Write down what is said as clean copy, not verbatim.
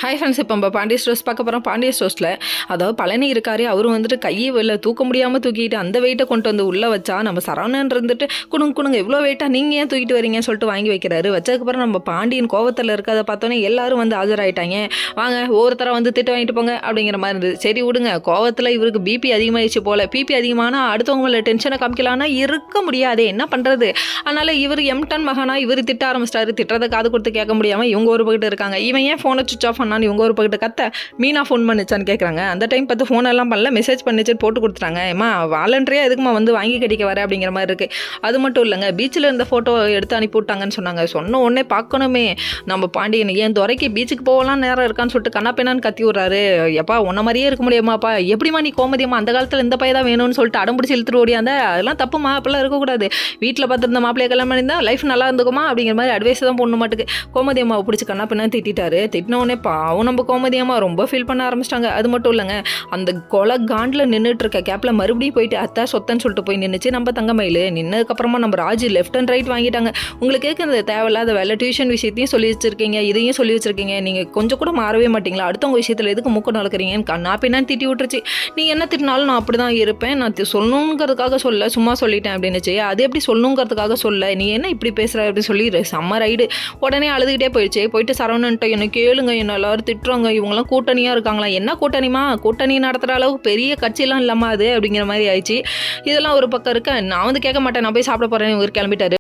Hi friends, இப்போ நம்ம Pandya stores பார்க்க போகிறோம். பாண்டிய ஸ்டோர்ஸில் அதாவது பழனி இருக்காரு, அவரும் வந்துட்டு கையை வெளில தூக்க முடியாமல் தூக்கிட்டு அந்த வெயிட்டை கொண்டு வந்து உள்ளே வச்சா நம்ம சரவணன் இருந்துட்டு குணுங்க இவ்வளோ வெயிட்டாக நீங்கள் ஏன் தூக்கிட்டு வரீங்கன்னு சொல்லிட்டு வாங்கி வைக்கிறாரு. வச்சதுக்கப்புறம் நம்ம பாண்டியன் கோவத்தில் இருக்கிறத பார்த்தோன்னே எல்லாரும் வந்து ஆஜராயிட்டாங்க. வாங்க ஒவ்வொருத்தராக வந்து திட்டு வாங்கிட்டு போங்க அப்படிங்கிற மாதிரி இருந்தது. சரி விடுங்க, கோவத்தில் இவருக்கு பிபி அதிகமாகிடுச்சு போல். பிபி அதிகமானால் அடுத்தவங்கள டென்ஷனை காமிக்கலான்னா இருக்க முடியாது, என்ன பண்ணுறது. அதனால் இவர் எம்டன் மகனா இவர் திட்ட ஆரம்பிச்சிட்டாரு. திட்டத்தை காது கொடுத்து கேட்க முடியாமல் இவங்க ஒரு பக்கிட்டு இருக்காங்க. இவன் ஏன் ஃபோனை சுவிச் ஆஃப் பண்ணான்னு இவங்க ஒரு பக்கிட்ட கத்த மீனா ஃபோன் பண்ணிச்சான்னு கேட்குறாங்க. அந்த டைம் பார்த்து ஃபோன் எல்லாம் பண்ணல, மெசேஜ் பண்ணிச்சுன்னு போட்டு கொடுத்துட்டாங்க. ஏமா வாலண்டரியாக எதுக்குமா வந்து வாங்கி கடிக்க வர அப்படிங்கிற மாதிரி இருக்குது. அது மட்டும் இல்லைங்க, பீச்சில் இருந்த ஃபோட்டோ எடுத்து அனுப்பி விட்டாங்கன்னு சொன்னாங்க. சொன்ன உடனே பார்க்கணுமே நம்ம பாண்டியன் ஏன் துறைக்கு பீச்சுக்கு போகலாம் நேரம் இருக்கான்னு சொல்லிட்டு கண்ணாப்பேனான்னு கத்தி விட்றாரு. எப்பா உன்ன மாதிரியே இருக்க முடியுமாப்பா, எப்படிமா நீ கோமதியம்மா அந்த காலத்தில் இந்த பையன் தான் வேணும்னு சொல்லிட்டு அடம்பிடிச்சு இழுத்துட்டு ஓடியாந்த, அதெல்லாம் தப்புமா, அப்படிலாம் இருக்கக்கூடாது. வீட்டில் பார்த்துருந்த மாப்பிள்ளைய கல்யாணம் பண்ணியிருந்தா லைஃப் நல்லா இருந்துக்குமா அப்படிங்கிற மாதிரி அட்வைஸ் தான் பொண்ணு மாட்டுக்கு. கோமதியம்மாவை பிடிச்சி கண்ணாப்பேனா திட்டாரு. திட்டின உடனே பாவம் நம்ம கோமதியம்மா ரொம்ப ஃபீல் பண்ண ஆரம்பிச்சிட்டாங்க. அது மட்டும் இல்லைங்க, அந்த கொலை காண்டில் நின்றுட்டு இருக்க கேப்பில் மறுபடியும் போயிட்டு அத்தா சொத்தன்னு சொல்லிட்டு போய் நின்றுச்சு நம்ம தங்கமயில். நின்னதுக்கப்புறமா நம்ம ராஜு லெஃப்ட் அண்ட் ரைட் வாங்கிட்டாங்க. உங்களுக்கு கேட்குறது தேவையில்லாத வேலை, டியூஷன் விஷயத்தையும் சொல்லி வச்சிருக்கீங்க, இதையும் சொல்லி வச்சிருக்கீங்க, நீங்கள் கொஞ்சம் கூட மாறவே மாட்டீங்களா, அடுத்தவங்க விஷயத்தில் எதுக்கு மூக்க நடக்கிறீங்கன்னு கண்ணாப்பினான்னு திட்டி விட்டுருச்சு. நீ என்ன திட்டினாலும் நான் அப்படி தான் இருப்பேன், நான் சொல்லணுங்கிறதுக்காக சொல்ல, சும்மா சொல்லிட்டேன் அப்படின்னுச்சு. அது எப்படி சொல்லணுங்கிறதுக்காக சொல்ல, நீ என்ன இப்படி பேசுகிற அப்படின்னு சொல்லி செம்ம ரைடு. உடனே அழுதுகிட்டே போயிடுச்சு. போயிட்டு சரவணன்ட்ட என்ன கேளுங்க, என்ன எல்லாரும் திட்டுறாங்க, இவங்கெல்லாம் கூட்டணியாக இருக்காங்களா, என்ன கூட்டணிமா, கூட்டணி நடத்துகிற அளவுக்கு பெரிய கட்சியெல்லாம் இல்லாமல் அது அப்படிங்கிற மாதிரி ஆயிடுச்சு. இதெல்லாம் ஒரு பக்கம் இருக்க, நான் வந்து கேட்க மாட்டேன், நான் போய் சாப்பிட போகிறேன், இவர் கிளம்பிட்டாரு.